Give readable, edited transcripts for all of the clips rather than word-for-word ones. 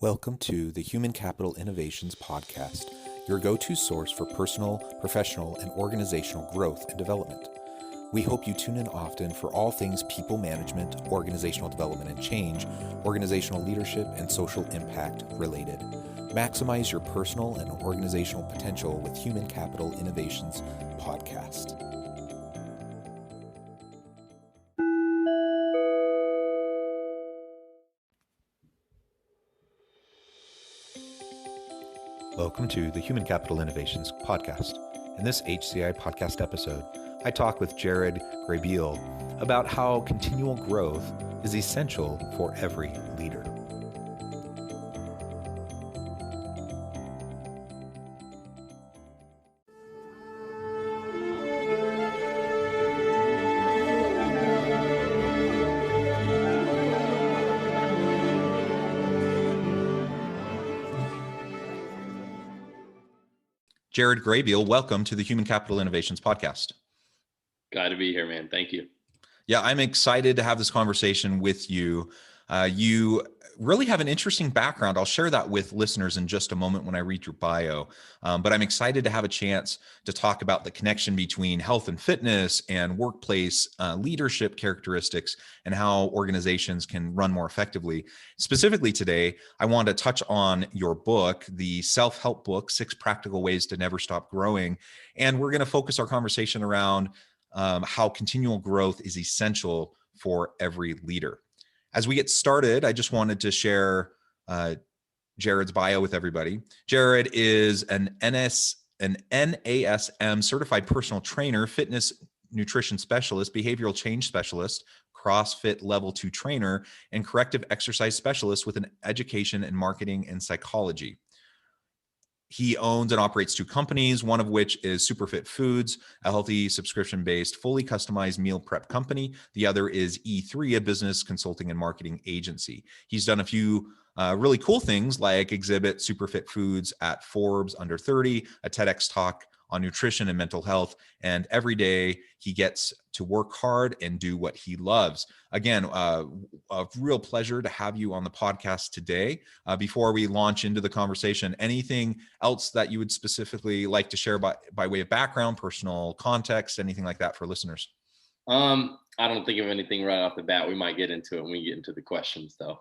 Welcome to the Human Capital Innovations Podcast, your go-to source for personal, professional, and organizational growth and development. We hope you tune in often for all things people management, organizational development and change, organizational leadership, and social impact related. Maximize your personal and organizational potential with Human Capital Innovations Podcast. Welcome to the Human Capital Innovations Podcast. In this HCI podcast episode, I talk with Jared Graybeal about how continual growth is essential for every leader. Jared Graybeal, welcome to the Human Capital Innovations Podcast. Glad to be here, man. Thank you. Yeah, I'm excited to have this conversation with you. You really have an interesting background. I'll share that with listeners in just a moment when I read your bio. But I'm excited to have a chance to talk about the connection between health and fitness and workplace leadership characteristics and how organizations can run more effectively. Specifically today, I want to touch on your book, the self-help book, 6 Practical Ways to Never Stop Growing. And we're going to focus our conversation around how continual growth is essential for every leader. As we get started, I just wanted to share Jared's bio with everybody. Jared is an NASM certified personal trainer, fitness nutrition specialist, behavioral change specialist, CrossFit level 2 trainer, and corrective exercise specialist with an education in marketing and psychology. He owns and operates 2 companies, one of which is Superfit Foods, a healthy subscription-based, fully customized meal prep company. The other is E3, a business consulting and marketing agency. He's done a few really cool things like exhibit Superfit Foods at Forbes Under 30, a TEDx talk on nutrition and mental health, and every day he gets to work hard and do what he loves. Again, a real pleasure to have you on the podcast today. Before we launch into the conversation, anything else that you would specifically like to share by way of background, personal context, anything like that for listeners? I don't think of anything right off the bat. We might get into it when we get into the questions, though.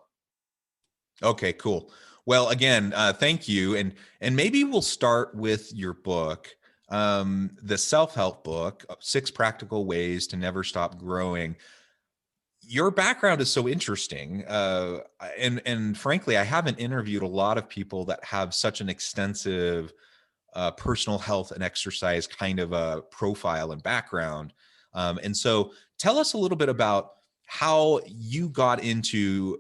Okay, cool. Well, again, thank you. And maybe we'll start with your book. The self-help book, 6 Practical Ways to Never Stop Growing. Your background is so interesting. And frankly, I haven't interviewed a lot of people that have such an extensive personal health and exercise kind of a profile and background. And so tell us a little bit about how you got into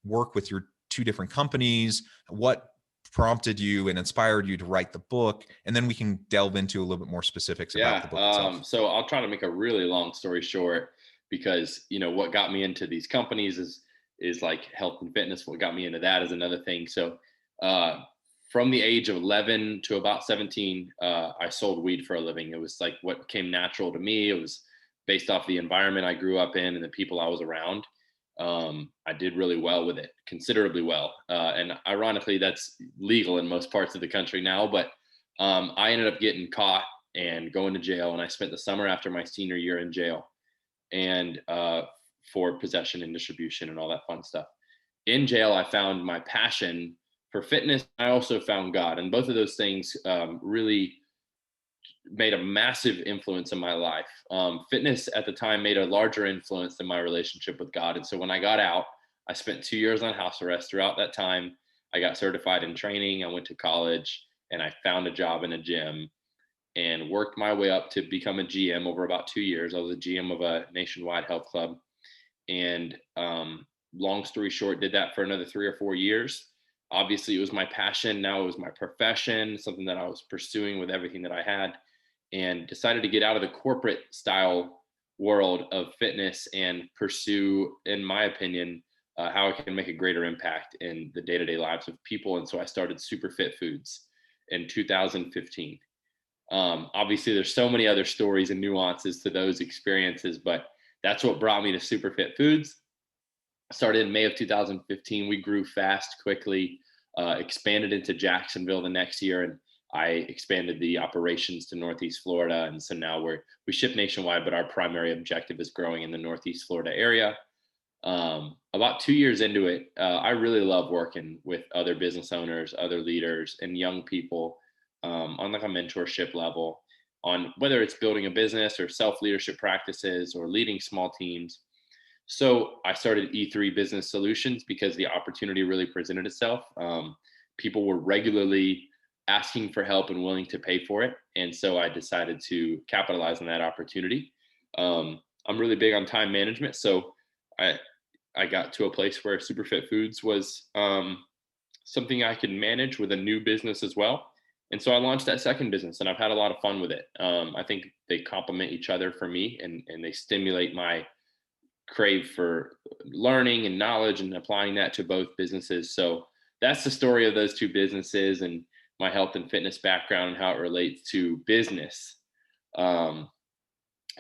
work with your 2 different companies, what prompted you and inspired you to write the book, and then we can delve into a little bit more specifics about the book itself. So I'll try to make a really long story short, because what got me into these companies is like health and fitness. What got me into that is another thing. So from the age of 11 to about 17, I sold weed for a living. It was like what came natural to me. It was based off the environment I grew up in and the people I was around. I did really well with it, considerably well. And ironically, that's legal in most parts of the country now, but I ended up getting caught and going to jail. And I spent the summer after my senior year in jail and for possession and distribution and all that fun stuff. In jail, I found my passion for fitness. I also found God. And both of those things really made a massive influence in my life. Fitness at the time made a larger influence than my relationship with God. And so when I got out, I spent 2 years on house arrest. Throughout that time, I got certified in training. I went to college and I found a job in a gym and worked my way up to become a GM over about 2 years. I was a GM of a nationwide health club. And long story short, did that for another 3 or 4 years. Obviously, it was my passion. Now it was my profession, something that I was pursuing with everything that I had, and decided to get out of the corporate style world of fitness and pursue, in my opinion, how I can make a greater impact in the day-to-day lives of people. And so I started Superfit Foods in 2015. Obviously, there's so many other stories and nuances to those experiences, but that's what brought me to Superfit Foods. Started in May of 2015. We grew fast, quickly. expanded into Jacksonville the next year, and I expanded the operations to Northeast Florida. And so now we ship nationwide, but our primary objective is growing in the Northeast Florida area. About 2 years into it, I really love working with other business owners, other leaders, and young people on like a mentorship level, on whether it's building a business or self leadership practices or leading small teams. So I started E3 Business Solutions because the opportunity really presented itself. People were regularly asking for help and willing to pay for it. And so I decided to capitalize on that opportunity. I'm really big on time management. So I, I got to a place where Superfit Foods was something I could manage with a new business as well. And so I launched that second business, and I've had a lot of fun with it. I think they complement each other for me, and they stimulate my crave for learning and knowledge and applying that to both businesses. So that's the story of those two businesses and my health and fitness background and how it relates to business. Um,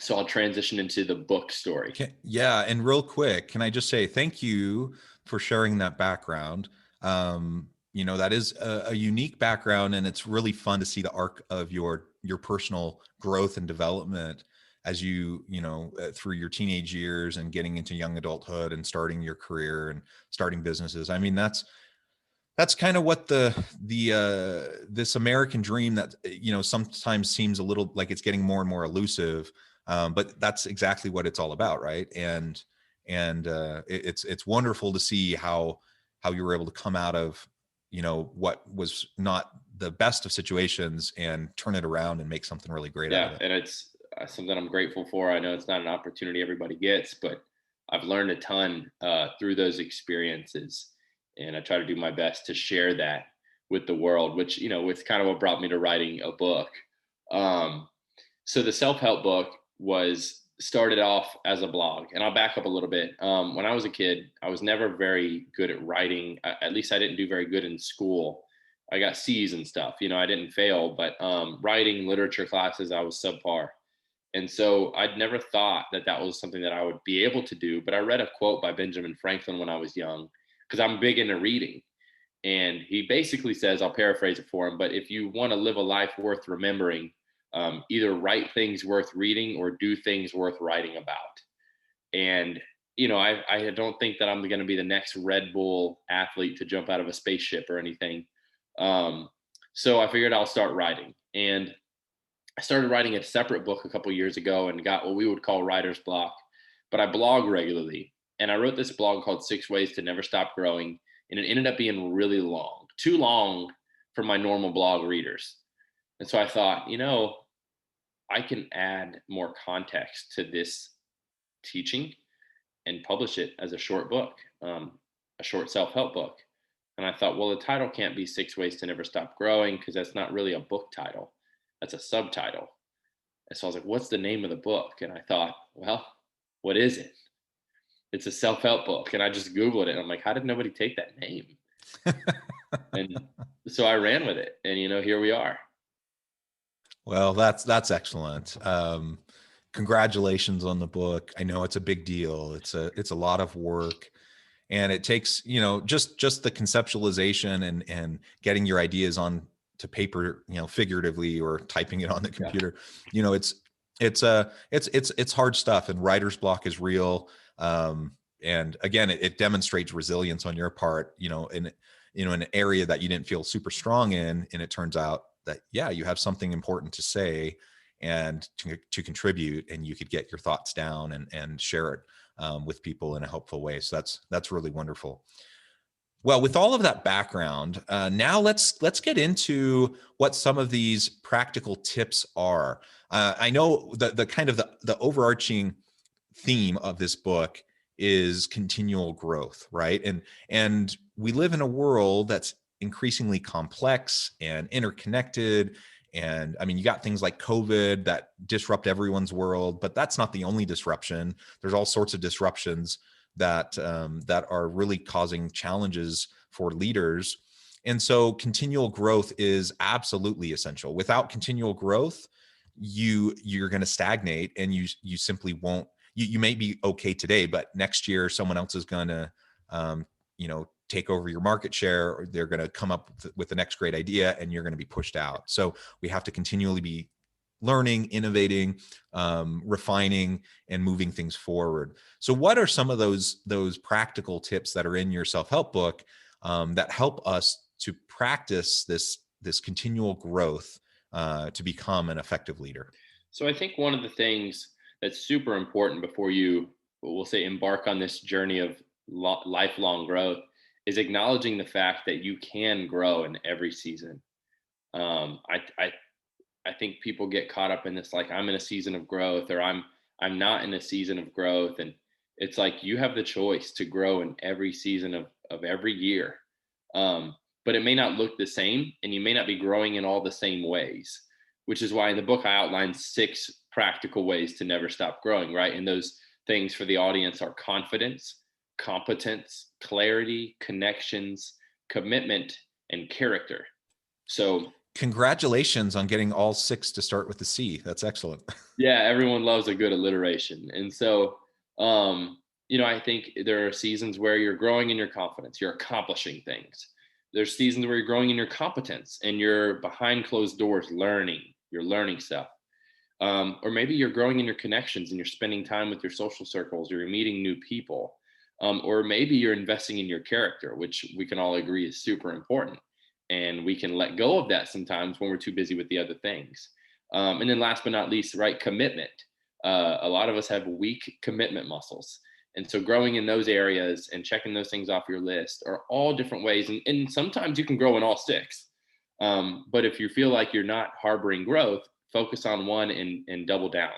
so I'll transition into the book story. Yeah, and real quick, can I just say thank you for sharing that background? That is a unique background, and it's really fun to see the arc of your personal growth and development as through your teenage years and getting into young adulthood and starting your career and starting businesses. I mean, that's kind of what this American dream that sometimes seems a little like it's getting more and more elusive, but that's exactly what it's all about, right? It's wonderful to see how you were able to come out of what was not the best of situations and turn it around and make something really great out of Yeah, it. and it's something I'm grateful for. I know it's not an opportunity everybody gets, but I've learned a ton through those experiences, and I try to do my best to share that with the world. Which it's kind of what brought me to writing a book. Um, so the self-help book was started off as a blog, and I'll back up a little bit. When I was a kid, I was never very good at writing. At least I didn't do very good in school. I got C's and stuff. I didn't fail, but writing literature classes, I was subpar. And so I'd never thought that that was something that I would be able to do. But I read a quote by Benjamin Franklin when I was young, because I'm big into reading. And he basically says, I'll paraphrase it for him, but if you want to live a life worth remembering, either write things worth reading or do things worth writing about. And, I don't think that I'm going to be the next Red Bull athlete to jump out of a spaceship or anything. So I figured I'll start writing. And I started writing a separate book a couple years ago and got what we would call writer's block, but I blog regularly. And I wrote this blog called 6 Ways to Never Stop Growing. And it ended up being really long, too long for my normal blog readers. And so I thought, I can add more context to this teaching and publish it as a short book, a short self-help book. And I thought, well, the title can't be 6 Ways to Never Stop Growing, because that's not really a book title. That's a subtitle. And so I was like, what's the name of the book? And I thought, well, what is it? It's a self-help book. And I just Googled it. And I'm like, how did nobody take that name? And so I ran with it. And, here we are. Well, that's excellent. Congratulations on the book. I know it's a big deal. It's a lot of work, and it takes just the conceptualization and getting your ideas on to paper, figuratively, or typing it on the computer. Yeah. It's hard stuff, and writer's block is real. And again, it demonstrates resilience on your part, in an area that you didn't feel super strong in, and it turns out that you have something important to say and to contribute, and you could get your thoughts down and share it with people in a helpful way. So that's really wonderful. Well, with all of that background, now let's get into what some of these practical tips are. I know the kind of the overarching theme of this book is continual growth, right? And we live in a world that's increasingly complex and interconnected. And I mean, you got things like COVID that disrupt everyone's world, but that's not the only disruption. There's all sorts of disruptions that are really causing challenges for leaders. And so continual growth is absolutely essential. Without continual growth, you're going to stagnate, and you simply won't. You may be okay today, but next year someone else is going to take over your market share, or they're going to come up with the next great idea and you're going to be pushed out. So we have to continually be learning, innovating, refining, and moving things forward. So what are some of those practical tips that are in your self-help book that help us to practice this continual growth to become an effective leader? So I think one of the things that's super important before you, we'll say, embark on this journey of lifelong growth is acknowledging the fact that you can grow in every season. I think people get caught up in this, like, I'm in a season of growth, or I'm not in a season of growth. And it's like you have the choice to grow in every season of every year. But it may not look the same, and you may not be growing in all the same ways, which is why in the book I outlined 6 practical ways to never stop growing, right? And those things for the audience are confidence, competence, clarity, connections, commitment, and character. So Congratulations on getting all 6 to start with the C. That's excellent. yeah, everyone loves a good alliteration. And so, I think there are seasons where you're growing in your confidence, you're accomplishing things. There's seasons where you're growing in your competence and you're behind closed doors you're learning stuff. Or maybe you're growing in your connections and you're spending time with your social circles, or you're meeting new people. Or maybe you're investing in your character, which we can all agree is super important. And we can let go of that sometimes when we're too busy with the other things. And then last but not least, right, commitment. A lot of us have weak commitment muscles. And so growing in those areas and checking those things off your list are all different ways. And sometimes you can grow in all 6. But if you feel like you're not harboring growth, focus on one and double down.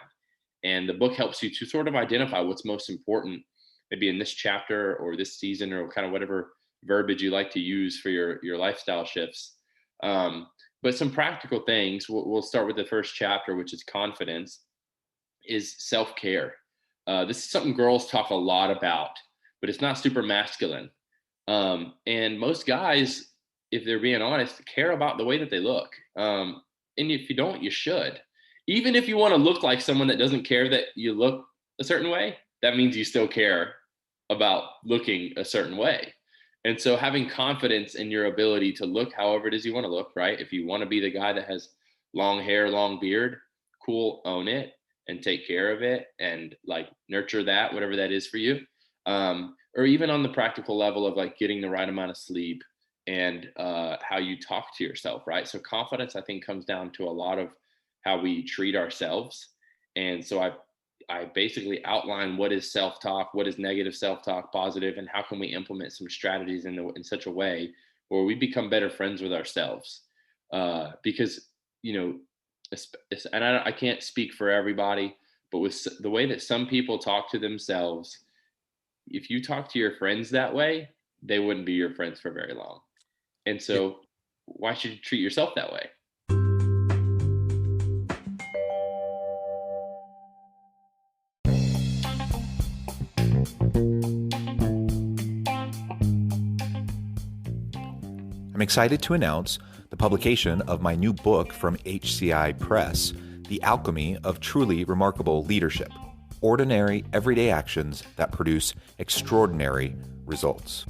And the book helps you to sort of identify what's most important, maybe in this chapter or this season, or kind of whatever verbiage you like to use for your lifestyle shifts. But some practical things, we'll start with the first chapter, which is confidence, is self-care. This is something girls talk a lot about, but it's not super masculine. And most guys, if they're being honest, care about the way that they look. And if you don't, you should. Even if you want to look like someone that doesn't care that you look a certain way, that means you still care about looking a certain way. And so having confidence in your ability to look however it is you want to look, right? If you want to be the guy that has long hair, long beard, cool, own it and take care of it and like nurture that, whatever that is for you. Or even on the practical level of like getting the right amount of sleep and how you talk to yourself, right? So confidence, I think, comes down to a lot of how we treat ourselves. And so I basically outline what is self-talk, what is negative self-talk, positive, and how can we implement some strategies in such a way where we become better friends with ourselves. Because, and I can't speak for everybody, but with the way that some people talk to themselves, if you talk to your friends that way, they wouldn't be your friends for very long. And so why should you treat yourself that way? I'm excited to announce the publication of my new book from HCI Press, The Alchemy of Truly Remarkable Leadership: Ordinary, Everyday Actions that Produce Extraordinary Results.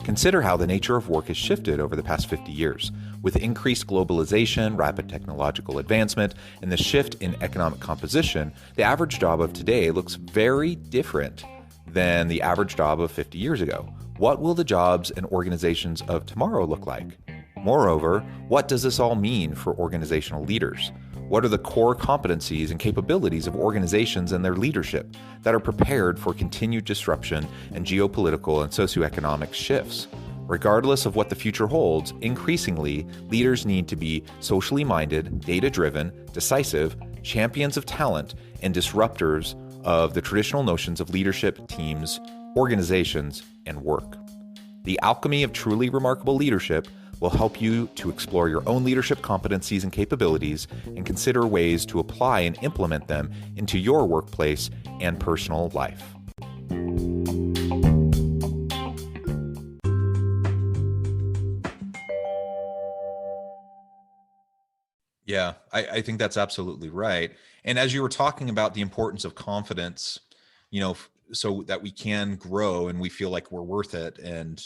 Consider how the nature of work has shifted over the past 50 years. With increased globalization, rapid technological advancement, and the shift in economic composition, the average job of today looks very different than the average job of 50 years ago. What will the jobs and organizations of tomorrow look like? Moreover, what does this all mean for organizational leaders? What are the core competencies and capabilities of organizations and their leadership that are prepared for continued disruption and geopolitical and socioeconomic shifts? Regardless of what the future holds, increasingly, leaders need to be socially minded, data-driven, decisive, champions of talent, and disruptors of the traditional notions of leadership, teams, organizations, and work. The Alchemy of Truly Remarkable Leadership will help you to explore your own leadership competencies and capabilities and consider ways to apply and implement them into your workplace and personal life. Yeah, I think that's absolutely right. And as you were talking about the importance of confidence, so that we can grow and we feel like we're worth it. And,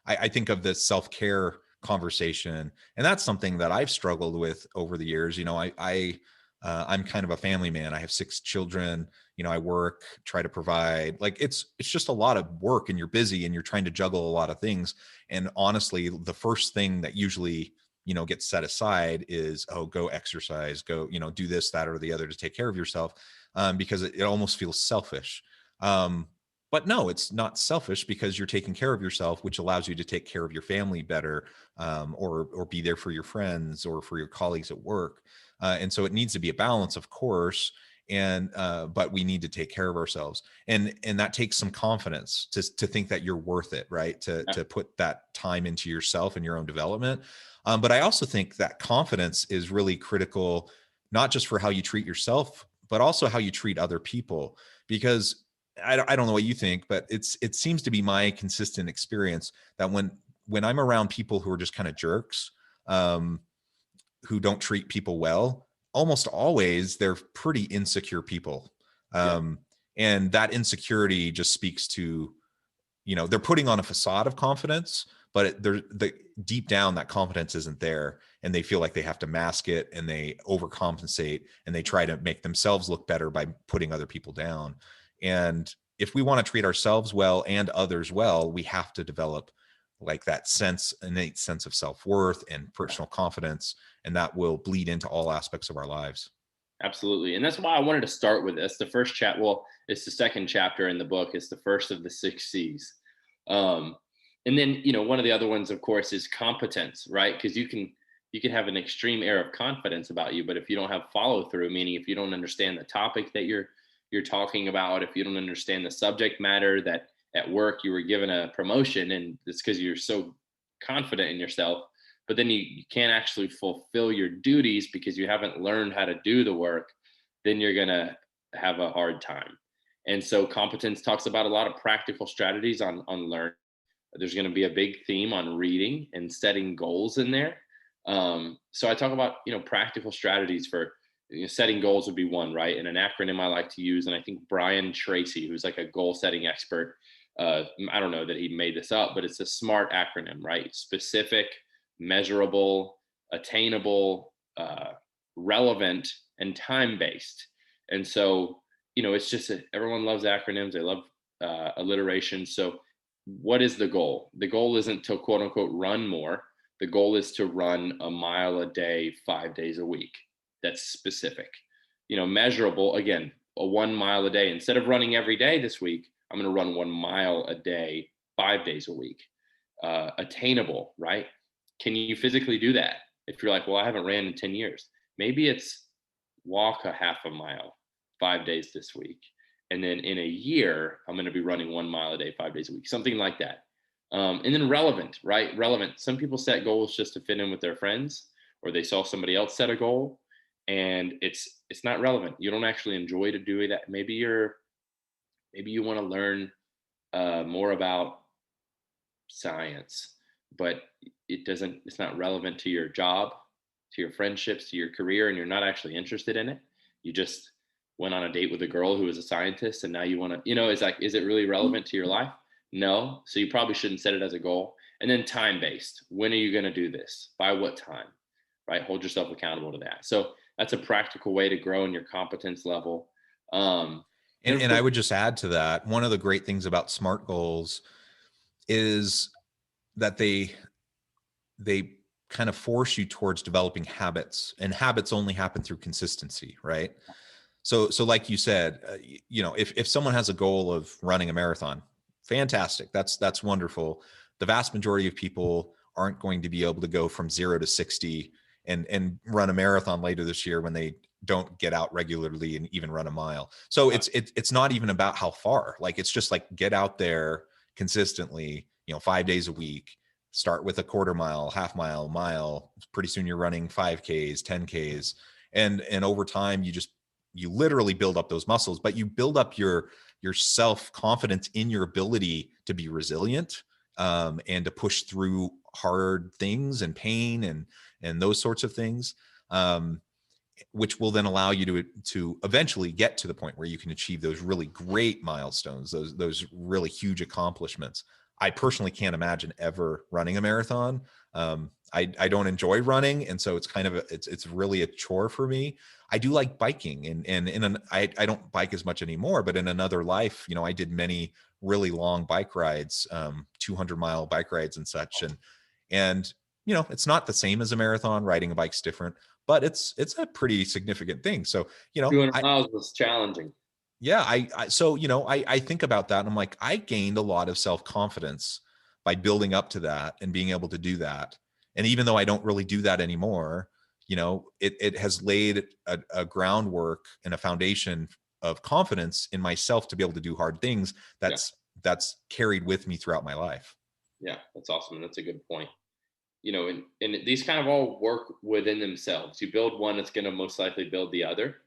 I think of this self-care conversation, and that's something that I've struggled with over the years. I'm kind of a family man. I have 6 children. I work, try to provide. Like it's just a lot of work, and you're busy, and you're trying to juggle a lot of things. And honestly, the first thing that usually gets set aside is, oh, go exercise, go do this, that, or the other to take care of yourself, because it almost feels selfish. Um, but no, it's not selfish, because you're taking care of yourself, which allows you to take care of your family better, or be there for your friends or for your colleagues at work. And so it needs to be a balance, of course. And but we need to take care of ourselves, and that takes some confidence to think that you're worth it, right? To put that time into yourself and your own development. But I also think that confidence is really critical, not just for how you treat yourself, but also how you treat other people. Because I don't know what you think, but it seems to be my consistent experience that when I'm around people who are just kind of jerks, um, who don't treat people well, almost always they're pretty insecure people. Yeah. Um, and that insecurity just speaks to, they're putting on a facade of confidence, but the deep down that confidence isn't there, and they feel like they have to mask it, and they overcompensate, and they try to make themselves look better by putting other people down. And if we want to treat ourselves well and others well, we have to develop like that innate sense of self-worth and personal confidence, and that will bleed into all aspects of our lives. Absolutely. And that's why I wanted to start with this. The first chat, well, it's the second chapter in the book. It's the first of the 6 C's. Um, and then, one of the other ones, of course, is competence, right? Because you can have an extreme air of confidence about you, but if you don't have follow through, meaning if you don't understand the topic that you're talking about, if you don't understand the subject matter, that at work you were given a promotion and it's because you're so confident in yourself, but then you can't actually fulfill your duties because you haven't learned how to do the work, then you're going to have a hard time. And so competence talks about a lot of practical strategies on learning. There's going to be a big theme on reading and setting goals in there. So I talk about, practical strategies for setting goals would be one, right? And an acronym I like to use, and I think Brian Tracy, who's like a goal setting expert, I don't know that he made this up, but it's a SMART acronym, right? Specific, measurable, attainable, relevant, and time based. And so, it's just everyone loves acronyms. They love alliteration. So, what is the goal? The goal isn't to quote unquote run more. The goal is to run a mile a day, 5 days a week. That's specific. Measurable, again, a 1 mile a day. Instead of running every day this week, I'm going to run 1 mile a day, 5 days a week. Attainable, right? Can you physically do that? If you're like, well, I haven't ran in 10 years, maybe it's walk a half a mile, 5 days this week. And then in a year, I'm going to be running 1 mile a day, 5 days a week, something like that. And then relevant, right? Relevant. Some people set goals just to fit in with their friends, or they saw somebody else set a goal, and it's not relevant. You don't actually enjoy to do that. Maybe you want to learn more about science, but it's not relevant to your job, to your friendships, to your career, and you're not actually interested in it. You just went on a date with a girl who was a scientist, and now you want to, it's like, is it really relevant to your life? No. So you probably shouldn't set it as a goal. And then time based. When are you going to do this? By what time? Right? Hold yourself accountable to that. So that's a practical way to grow in your competence level. And of And I course, would just add to that, one of the great things about SMART goals is that they kind of force you towards developing habits, and habits only happen through consistency, right? So like you said, if someone has a goal of running a marathon, fantastic. That's wonderful. The vast majority of people aren't going to be able to go from 0 to 60 and run a marathon later this year when they don't get out regularly and even run a mile. So it's not even about how far. Like, it's just like, get out there consistently, 5 days a week. Start with a quarter mile, half mile, mile. Pretty soon you're running 5Ks, 10Ks. And over time, you literally build up those muscles, but you build up your self-confidence in your ability to be resilient, and to push through hard things and pain and those sorts of things. which will then allow you to eventually get to the point where you can achieve those really great milestones, those really huge accomplishments. I personally can't imagine ever running a marathon. I don't enjoy running, and so it's kind of it's really a chore for me. I do like biking, I don't bike as much anymore, but in another life, I did many really long bike rides, 200-mile bike rides and such, and it's not the same as a marathon. Riding a bike's different, but it's a pretty significant thing. So, 200 miles was challenging. yeah, I think about that and I'm like, I gained a lot of self-confidence by building up to that and being able to do that. And even though I don't really do that anymore, it has laid a groundwork and a foundation of confidence in myself to be able to do hard things. Yeah. That's carried with me throughout my life. Yeah. That's awesome. That's a good point. And these kind of all work within themselves. You build one, it's going to most likely build the other.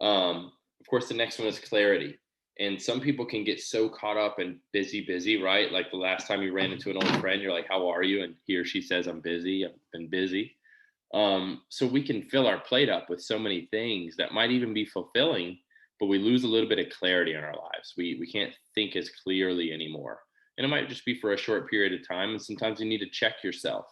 Of course, the next one is clarity. And some people can get so caught up and busy, right? Like the last time you ran into an old friend, you're like, how are you? And he or she says, I'm busy. I've been busy. So we can fill our plate up with so many things that might even be fulfilling, but we lose a little bit of clarity in our lives. We can't think as clearly anymore. And it might just be for a short period of time. And sometimes you need to check yourself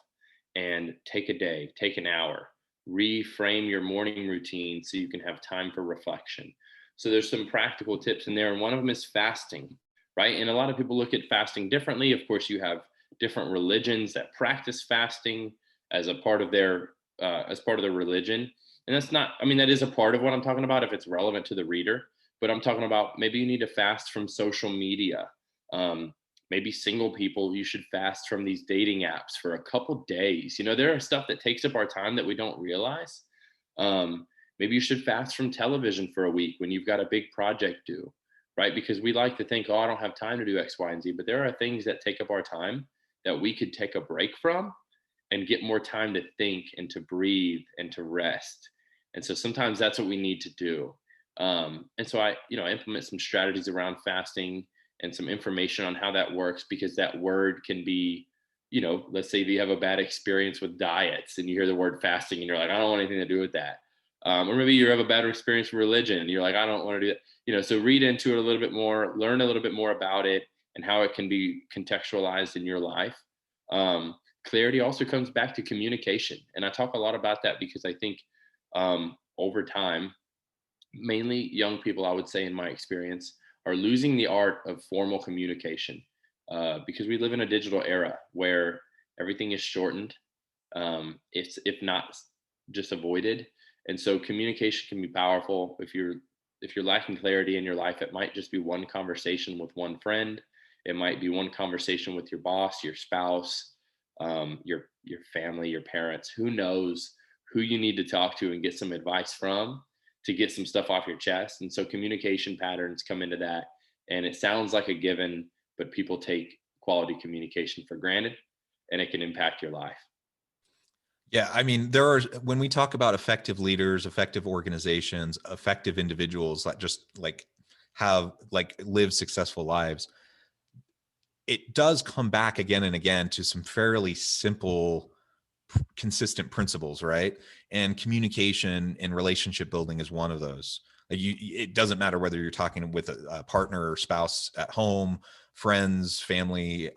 and take a day, take an hour, reframe your morning routine so you can have time for reflection. So there's some practical tips in there, and one of them is fasting, right? And a lot of people look at fasting differently. Of course, you have different religions that practice fasting as a part of their religion, and that's not. I mean, that is a part of what I'm talking about if it's relevant to the reader. But I'm talking about maybe you need to fast from social media. Maybe single people, you should fast from these dating apps for a couple days. There are stuff that takes up our time that we don't realize. Maybe you should fast from television for a week when you've got a big project due, right? Because we like to think, oh, I don't have time to do X, Y, and Z. But there are things that take up our time that we could take a break from and get more time to think and to breathe and to rest. And so sometimes that's what we need to do. And so I implement some strategies around fasting and some information on how that works, because that word can be, let's say you have a bad experience with diets and you hear the word fasting and you're like, I don't want anything to do with that. Or maybe you have a bad experience with religion and you're like, I don't want to do that. So read into it a little bit more, learn a little bit more about it and how it can be contextualized in your life. Clarity also comes back to communication. And I talk a lot about that because I think over time, mainly young people, I would say in my experience, are losing the art of formal communication because we live in a digital era where everything is shortened, if not just avoided. And so communication can be powerful. If you're lacking clarity in your life, it might just be one conversation with one friend. It might be one conversation with your boss, your spouse, your family, your parents. Who knows who you need to talk to and get some advice from to get some stuff off your chest. And so communication patterns come into that. And it sounds like a given, but people take quality communication for granted and it can impact your life. Yeah, I mean, when we talk about effective leaders, effective organizations, effective individuals that just live successful lives, it does come back again and again to some fairly simple, consistent principles, right? And communication and relationship building is one of those. It doesn't matter whether you're talking with a partner or spouse at home, friends, family,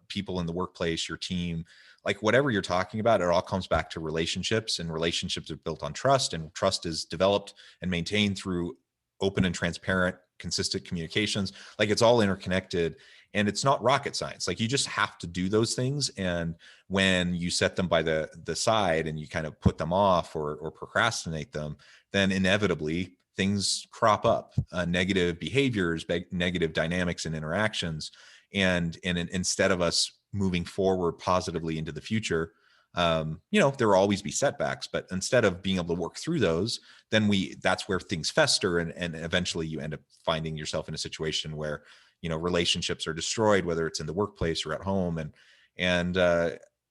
people in the workplace, your team, like whatever you're talking about, it all comes back to relationships, and relationships are built on trust, and trust is developed and maintained through open and transparent, consistent communications. Like it's all interconnected, and it's not rocket science. Like you just have to do those things. And when you set them by the side and you kind of put them off or procrastinate them, then inevitably things crop up, negative behaviors, negative dynamics and interactions. And instead of us moving forward positively into the future, there will always be setbacks, but instead of being able to work through those, then that's where things fester. And eventually you end up finding yourself in a situation where, relationships are destroyed, whether it's in the workplace or at home. And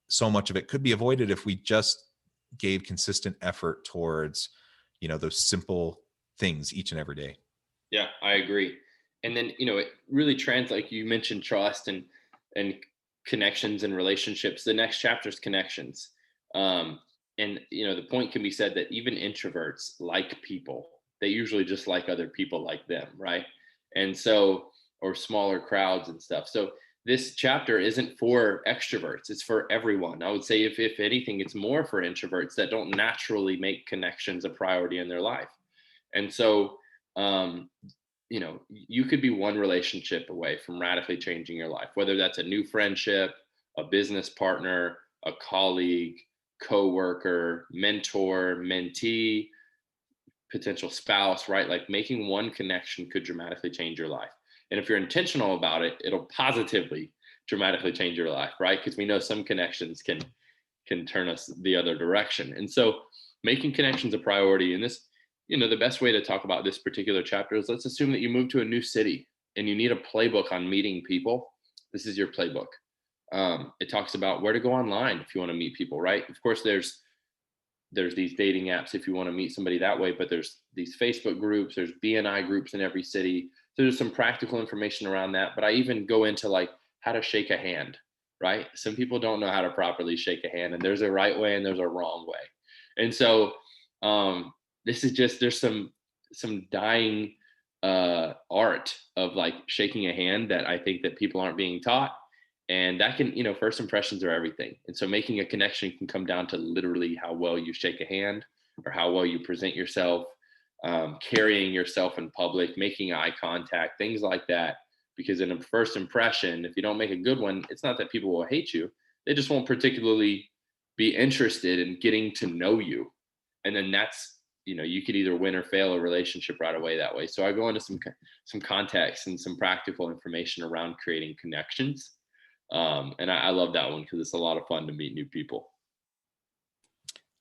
so much of it could be avoided if we just gave consistent effort towards, those simple things each and every day. Yeah, I agree. And then, it really translates, like you mentioned, trust and connections and relationships. The next chapter is connections. and the point can be said that even introverts like people. They usually just like other people like them, right? And so, or smaller crowds and stuff. So this chapter isn't for extroverts, it's for everyone. I would say, if anything, it's more for introverts that don't naturally make connections a priority in their life. And so, um, you could be one relationship away from radically changing your life, whether that's a new friendship, a business partner, a colleague, coworker, mentor, mentee, potential spouse, right? Like, making one connection could dramatically change your life. And if you're intentional about it, it'll positively dramatically change your life, right? Because we know some connections can turn us the other direction. And so, making connections a priority. And this, the best way to talk about this particular chapter is, let's assume that you move to a new city and you need a playbook on meeting people. This is your playbook. It talks about where to go online if you want to meet people, right? Of course, there's these dating apps if you want to meet somebody that way, but there's these Facebook groups, there's BNI groups in every city. So there's some practical information around that. But I even go into like how to shake a hand, right? Some people don't know how to properly shake a hand, and there's a right way and there's a wrong way. And so, this is just, there's some dying art of like shaking a hand that I think that people aren't being taught. And that can, first impressions are everything. And so making a connection can come down to literally how well you shake a hand, or how well you present yourself, carrying yourself in public, making eye contact, things like that. Because in a first impression, if you don't make a good one, it's not that people will hate you. They just won't particularly be interested in getting to know you. And then that's, you could either win or fail a relationship right away that way. So I go into some context and some practical information around creating connections. And I love that one because it's a lot of fun to meet new people.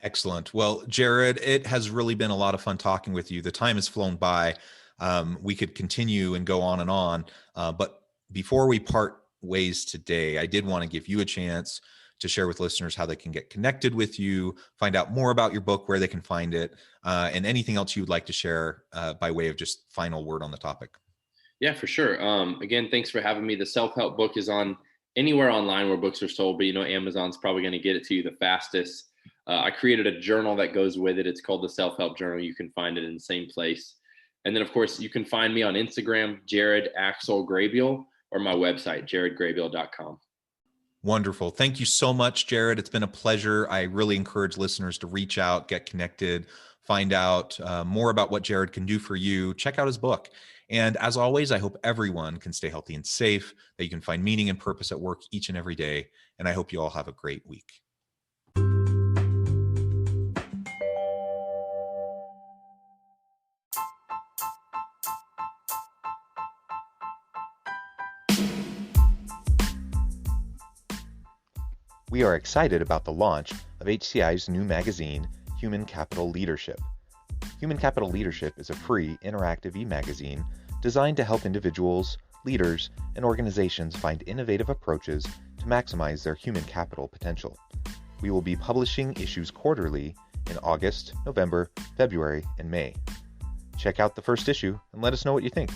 Excellent. Well, Jared, it has really been a lot of fun talking with you. The time has flown by. We could continue and go on and on. But before we part ways today, I did want to give you a chance to share with listeners how they can get connected with you, find out more about your book, where they can find it, and anything else you would like to share by way of just final word on the topic. Yeah, for sure. Again, thanks for having me. The self-help book is on anywhere online where books are sold, but Amazon's probably going to get it to you the fastest. I created a journal that goes with it. It's called the Self-Help Journal. You can find it in the same place. And then, of course, you can find me on Instagram, Jared Axel Graybeal, or my website, jaredgraybeal.com. Wonderful. Thank you so much, Jared. It's been a pleasure. I really encourage listeners to reach out, get connected, find out more about what Jared can do for you. Check out his book. And as always, I hope everyone can stay healthy and safe, that you can find meaning and purpose at work each and every day. And I hope you all have a great week. We are excited about the launch of HCI's new magazine, Human Capital Leadership. Human Capital Leadership is a free, interactive e-magazine designed to help individuals, leaders, and organizations find innovative approaches to maximize their human capital potential. We will be publishing issues quarterly in August, November, February, and May. Check out the first issue and let us know what you think.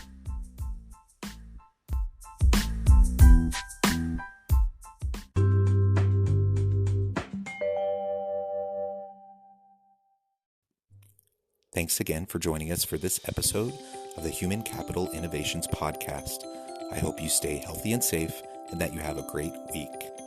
Thanks again for joining us for this episode of the Human Capital Innovations Podcast. I hope you stay healthy and safe and that you have a great week.